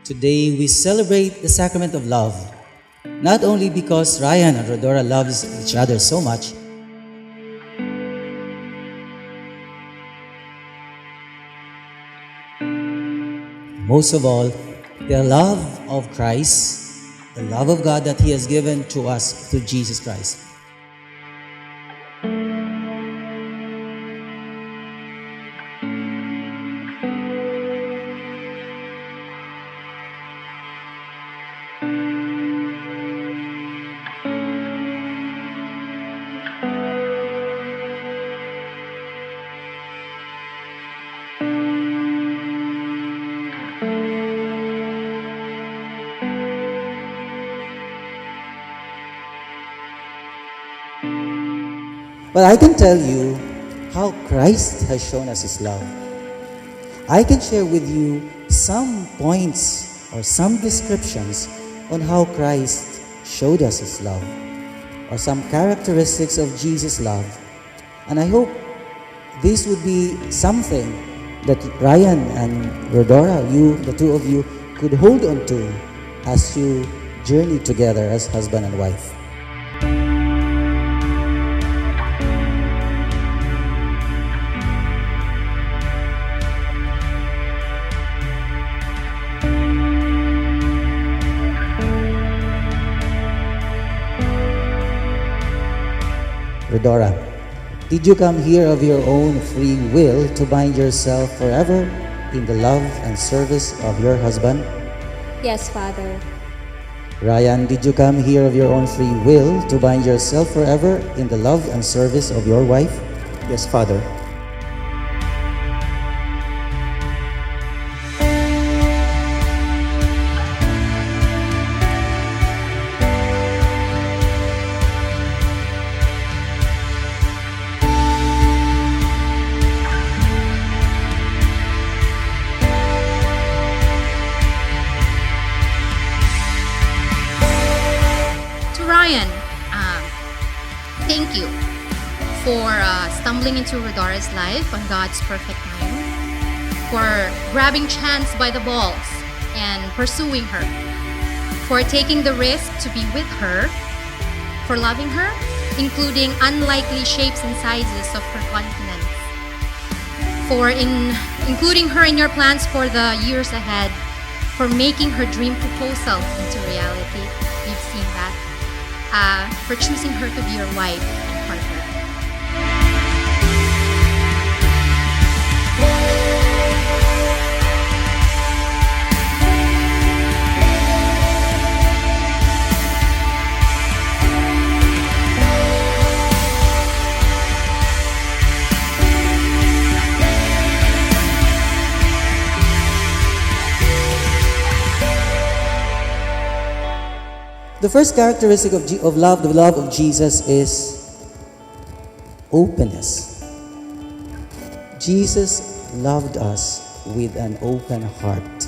Today we celebrate the sacrament of love, not only because Ryan and Rodora loves each other so much, most of all, the love of Christ, the love of God that He has given to us through Jesus Christ. But I can tell you how Christ has shown us His love. I can share with you some points or some descriptions on how Christ showed us His love, or some characteristics of Jesus' love. And I hope this would be something that Ryan and Rodora, you, the two of you, could hold on to as you journey together as husband and wife. Rodora, did you come here of your own free will to bind yourself forever in the love and service of your husband? Yes, Father. Ryan, did you come here of your own free will to bind yourself forever in the love and service of your wife? Yes, Father. Ryan, thank you for stumbling into Rodora's life on God's perfect time, for grabbing Chance by the balls and pursuing her, for taking the risk to be with her, for loving her, including unlikely shapes and sizes of her continents, for including her in your plans for the years ahead, for making her dream proposal into reality. We've seen that. For choosing her to be your wife and partner. The first characteristic of love, the love of Jesus, is openness. Jesus loved us with an open heart.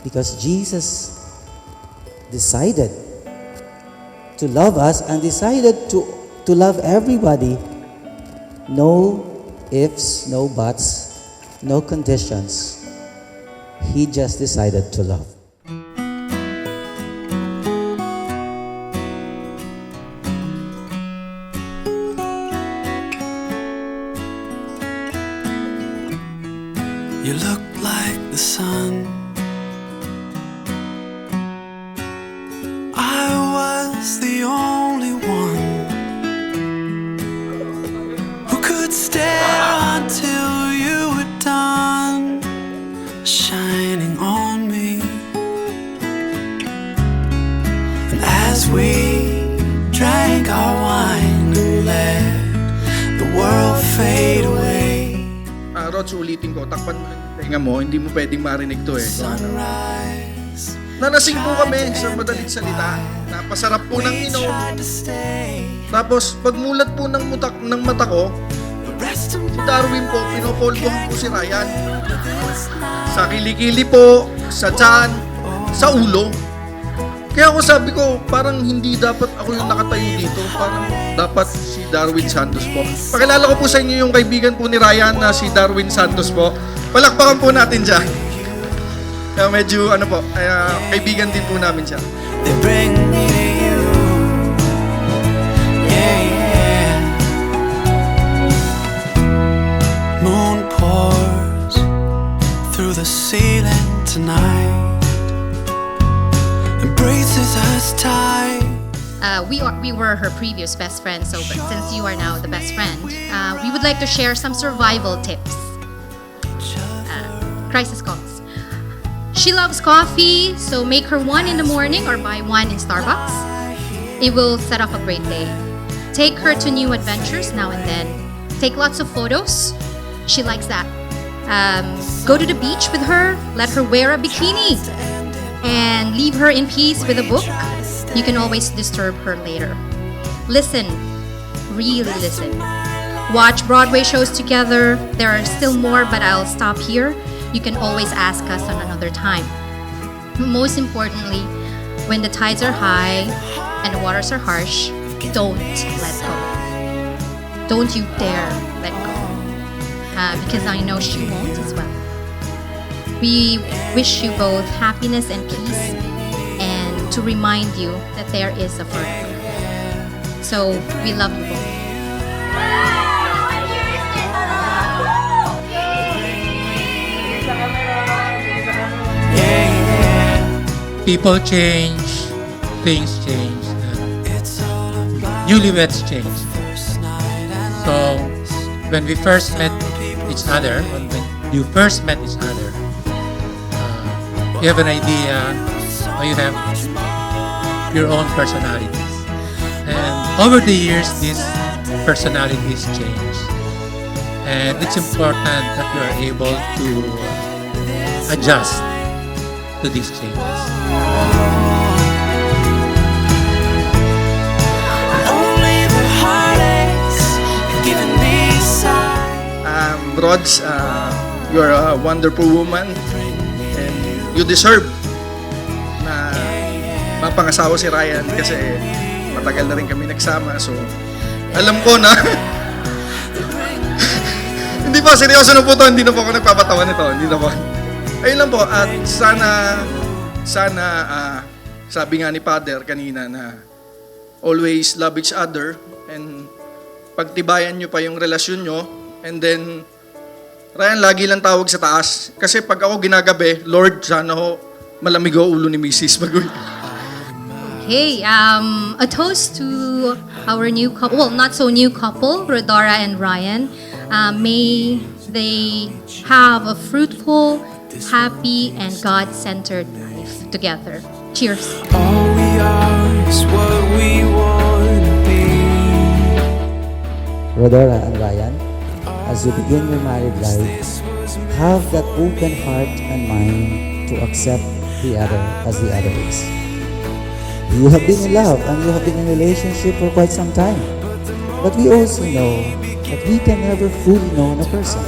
Because Jesus decided to love us and decided to love everybody. No ifs, no buts, no conditions. He just decided to love. You look like the sun. I was the only one who could stare until you were done shining on me. And as we drank our wine and let the world fade away, Rhods, ulitin ko, takpan mo lang yung tenga mo, hindi mo pwedeng marinig to eh. sunrise. Nanasing po kami sa madaling salita, napasarap po ng We inom. tried to stay. Tapos pagmulat po ng mata ko, The rest of si my Darwin po, pinopolvohan po si Ryan. this night. Sa kilikili po, sa tiyan, sa ulo. Kaya ako sabi ko, parang hindi dapat ako yung nakatayo dito. Parang dapat si Darwin Santos po. Pakilala ko po sa inyo yung kaibigan po ni Ryan na si Darwin Santos po. Palakpakan po natin dyan. Medyo ano po, kaibigan din po namin siya. They bring me to you. Yeah, yeah. Moon pours through the ceiling tonight, embraces us tight. We were her previous best friend, so but since you are now the best friend, we would like to share some survival tips. Crisis calls. She loves coffee, so make her one in the morning or buy one in Starbucks. It will set off a great day. Take her to new adventures now and then. Take lots of photos. She likes that. Go to the beach with her. Let her wear a bikini. And leave her in peace with a book. You can always disturb her later. Listen. Really listen. Watch Broadway shows together. There are still more, but I'll stop here. You can always ask us on another time. Most importantly, when the tides are high and the waters are harsh, don't let go. Don't you dare let go. Because I know she won't as well. We wish you both happiness and peace, and to remind you that there is a forever. So, we love you both. People change, things change, newlyweds change. So when we first met each other, when you first met each other, you have an idea, or you have your own personalities. And over the years, these personalities change. And it's important that you are able to adjust to these changes. Only the heartaches have given me sight. Rhods, you're a wonderful woman and you deserve na mapangasawa si Ryan kasi matagal na rin kami nagsama. So, alam ko na hindi pa, seryoso na po to. Hindi na po ako nagpapatawa nito. Hindi na po. Ayun lang po. At sana sabi nga ni Father kanina na always love each other and pagtibayan nyo pa yung relasyon nyo. And then, Ryan, lagi lang tawag sa taas. Kasi pag ako ginagabi, Lord, sana ho malamig ho ulo ni Mrs. Okay, a toast to our new couple, well, not so new couple, Rodora and Ryan. May they have a fruitful, happy, and God-centered life together. Cheers. All we are is what we want to be. Rodora and Ryan, as you begin your married life, have that open heart and mind to accept the other as the other is. You have been in love and you have been in a relationship for quite some time. But we also know that we can never fully know a person.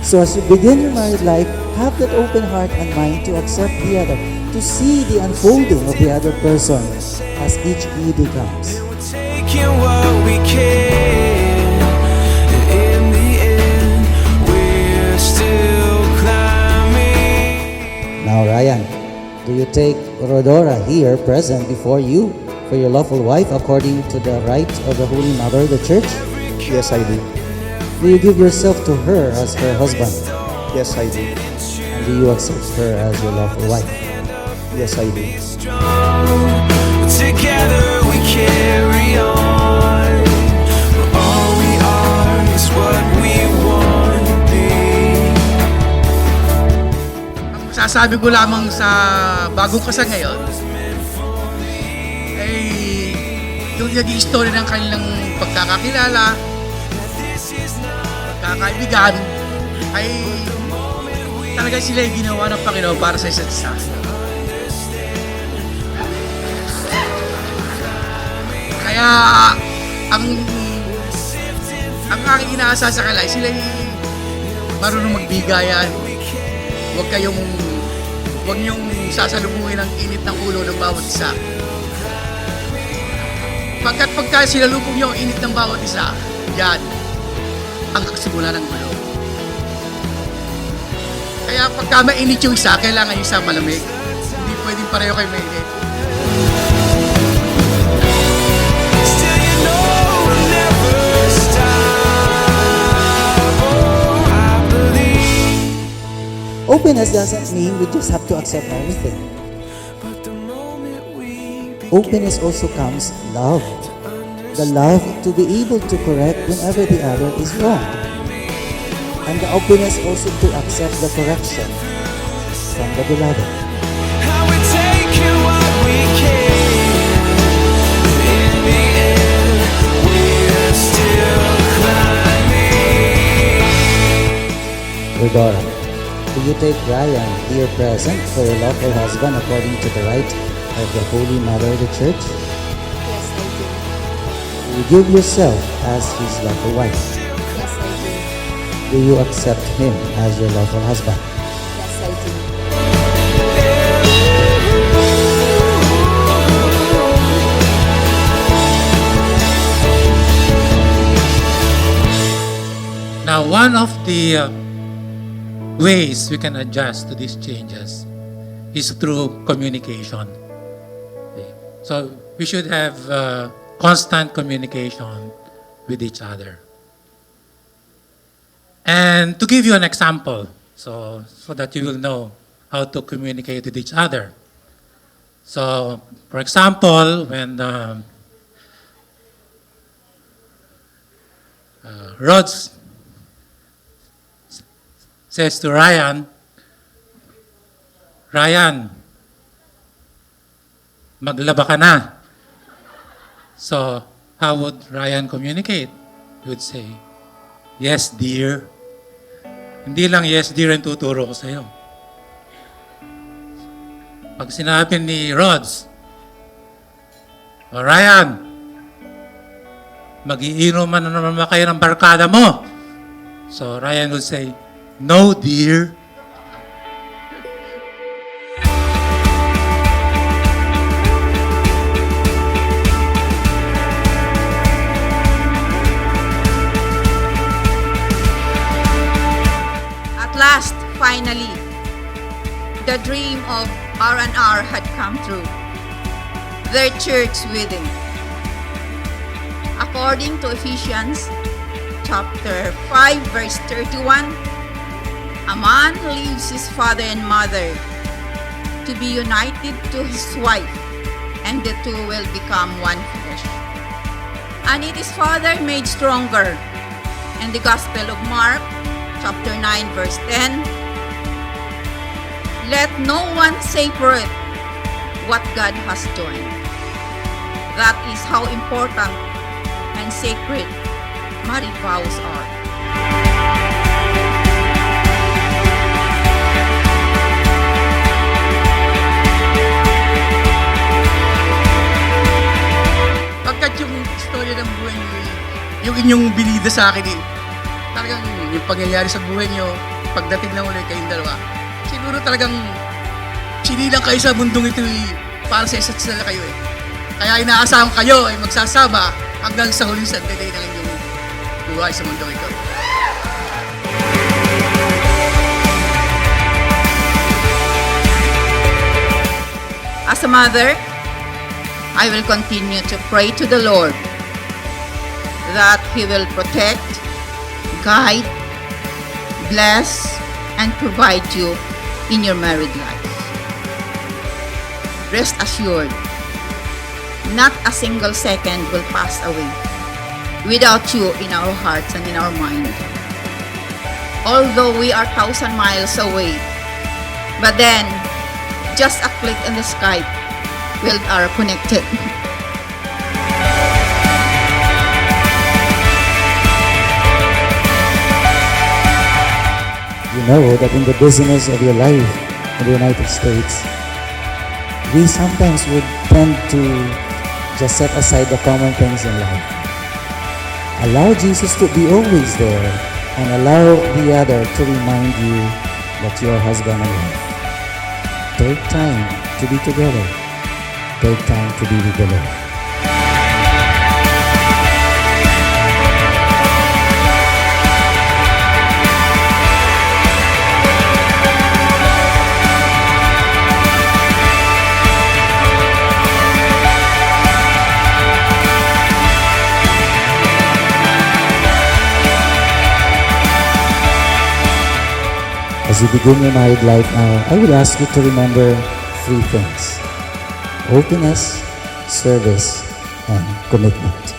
So as you begin your married life, have that open heart and mind to accept the other, to see the unfolding of the other person as each day comes. Taking what we can, and in the end, we're still climbing. Now Ryan, do you take Rodora here present before you for your lawful wife according to the right of the Holy Mother, the Church? Yes, I do. Do you give yourself to her as her husband? Yes, I do. And do you accept her as your lawful wife? Yes, I do. Strong, together we carry on. All we are is what we want to be. Ang masasabi ko lamang sa bagong kasal ngayon ay yung naging story ng kanilang pagkakakilala, pagkakaibigan, ay talaga sila yung ginawa ng Panginoon para sa isa't isa. Kaya ang aking inaasa sa kanila, sila yung marunong magbigayan. Huwag niyong sasalubungin ang init ng ulo ng bawat isa. Pagka sinalubong niyo ang init ng bawat isa, yan ang kasimula ng gulo. Kaya pagka mainit yung isa, kailangan yung isa malamig. Hindi pwedeng pareho kayo mainit. Still you know we'll never stop. Oh, I believe. Openness doesn't mean we just have to accept everything. But the moment we Openness also comes love. The love to be able to correct whenever the other is wrong. And the openness also to accept the correction from the beloved. how we take what we can. In the end, we're still climbing. Rodora, will you take Ryan, dear present, for your lawful husband according to the right of the Holy Mother of the Church? Yes, I do. Will you give yourself as his lawful wife? Yes, I do. Will you accept him as your lawful husband? Yes, I do. Now, one of the ways we can adjust to these changes is through communication. Okay. So we should have constant communication with each other. And to give you an example, so that you will know how to communicate with each other. So, for example, when Rhods says to Ryan, Ryan, maglaba ka na. So, how would Ryan communicate? He would say, yes, dear. Hindi lang yes, dear ang tuturo ko sa'yo. Pag sinabi ni Rhods, o Ryan, mag-iinuman na naman kayo ng barkada mo. So Ryan would say, no, dear. At last, finally, the dream of R&R had come true. Their church wedding. According to Ephesians chapter 5 verse 31, a man leaves his father and mother to be united to his wife, and the two will become one flesh. And it is further made stronger in the Gospel of Mark chapter 9 verse 10. Let no one separate what God has joined. That is how important and sacred marriage vows are. Pagkat yung istorya ng buhay niyo, yung inyong binida sa akin talagang yung pangyayari sa buhay niyo, pagdating na ulit kayong dalawa, siguro talagang sinilang kayo sa mundong ito para sa isa't isa kayo Kaya inaasahan kayo ay magsasama hanggang sa huling sandali ng inyong buhay sa mundong ito. As a mother, I will continue to pray to the Lord that He will protect, guide, bless, and provide you in your married life. Rest assured, not a single second will pass away without you in our hearts and in our mind. Although we are 1,000 miles away, but then, just a click in the Skype, we are connected. You know that in the busyness of your life in the United States, we sometimes would tend to just set aside the common things in life. Allow Jesus to be always there and allow the other to remind you that you are husband and wife. Take time to be together. Take time to be with the Lord. As you begin your married life now, I would ask you to remember three things: openness, service, and commitment.